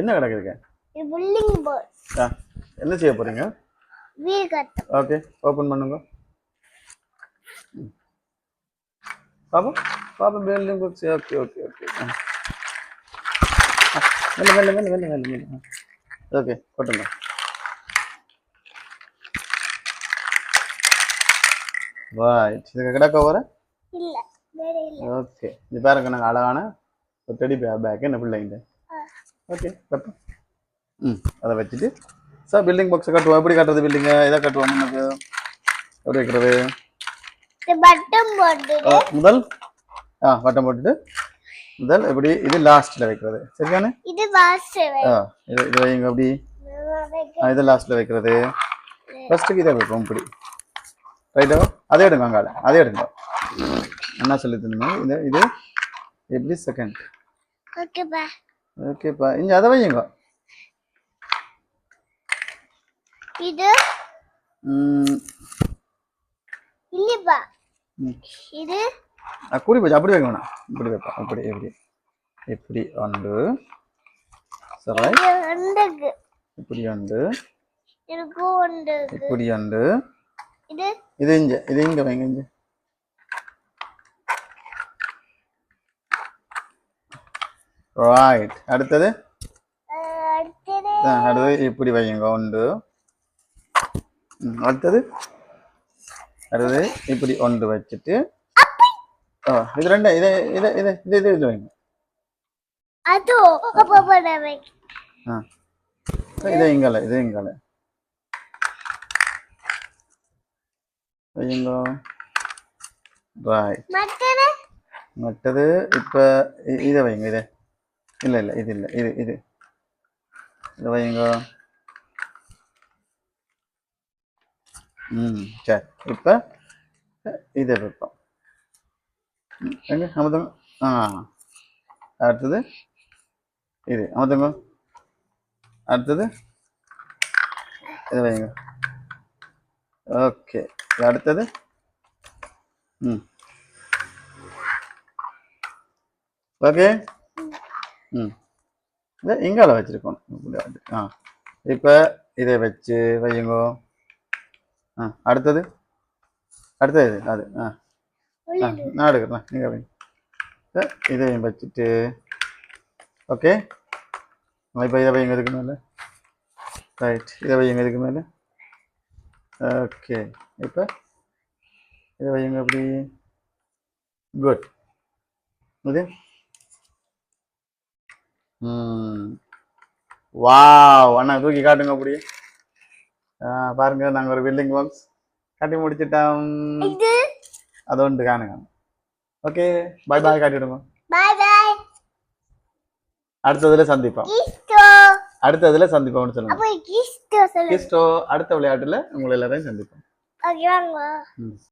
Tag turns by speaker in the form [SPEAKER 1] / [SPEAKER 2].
[SPEAKER 1] என்ன கிடக்குதுங்க?
[SPEAKER 2] இது building box.
[SPEAKER 1] என்ன செய்ய போறீங்க?
[SPEAKER 2] வீடு கட்ட.
[SPEAKER 1] ஓகே, ஓபன் பண்ணுங்க. பாப்பா பாப்பா building box. Okay okay okay. மெல்ல. ஓகே, கொட்டுங்க. ரைட், இதுக்கு கிடக்க வர
[SPEAKER 2] இல்ல, வேற இல்ல.
[SPEAKER 1] ஓகே, இது பாருங்க, நாங்கள் அழகான ஒரு டெடி பேக் என்ன பிள்ளைங்க. ஓகே, கட்டு. அதை வச்சுட்டு சார் பில்டிங் பாக்ஸை கட்டுவோம். எப்படி கட்டுறது? பில்டிங்கை இதை கட்டுவோம். நமக்கு எப்படி வைக்கிறது?
[SPEAKER 2] பட்டம் போட்டுட்டு
[SPEAKER 1] முதல் பட்டம் போட்டுட்டு முதல் எப்படி இது லாஸ்ட்ல வைக்கிறது. சரிதானே?
[SPEAKER 2] இது லாஸ்ட்.
[SPEAKER 1] இது வைங்க. அப்படி இது லாஸ்ட்ல வைக்கிறது. ஃபர்ஸ்ட்டுக்கு இதை வைப்போம். இப்படி ரைட்டோ? அதே எடுங்க, அங்கால அதே எடுங்க. என்ன சொல்லி தந்தீங்க? இது எப்படி செகண்ட்?
[SPEAKER 2] ஓகேப்பா.
[SPEAKER 1] ஓகேப்பா, இங்க அதை வையுங்க.
[SPEAKER 2] இது இல்லப்பா. இது
[SPEAKER 1] கூடி போச்சு. அப்படி வைக்க வேணாம். இப்படி வைப்பா. அப்படி எப்படி இப்படி ஒன்று. சரி, இப்படி ஒன்று. இப்படி ஒன்று. இது இங்க வைங்க. இங்க ரைட். அடுத்தது இப்படி வைங்க. ஒன்று. அடுத்தது இப்படி ஒன்று வச்சுட்டு இது ரெண்டு இது வைங்க. இது இங்கால வைங்க. ரைட். மற்றது இப்ப இதை வைங்க. இது இல்ல இது இல்ல, இது இதை வைங்க. சரி, இப்ப இதை வைப்போம். எங்க அமதுங்க. அடுத்தது இது அமதுங்க. அடுத்தது இதை வைங்க. ஓகே, அடுத்தது ஓகே. இங்கால வச்சிருக்கோம். இப்ப இதை வச்சு வையுங்க. அடுத்தது இது அது நான் எடுக்கிறேன். நீங்க வைங்க. இதையும் வச்சுட்டு ஓகே. இப்போ இதை வைங்க இதுக்கு மேலே. ரைட், இதை வைங்க இதுக்கு மேலே. ஓகே, இப்போ இதை வைங்க. அப்படி குட். இது வாவ். அண்ணா தூக்கி காட்டுங்க. அப்படி பாருங்க, நாங்கள் ஒரு பில்டிங் பாக்ஸ் கட்டி முடிச்சிட்டோம். அது ஒன்று காணுங்க. ஓகே, பாய் பாய் காட்டிவிடுங்க. அடுத்ததுல சந்திப்போம். சொல்லுங்க. அடுத்த விளையாட்டுல உங்களை எல்லாரையும் சந்திப்போம்.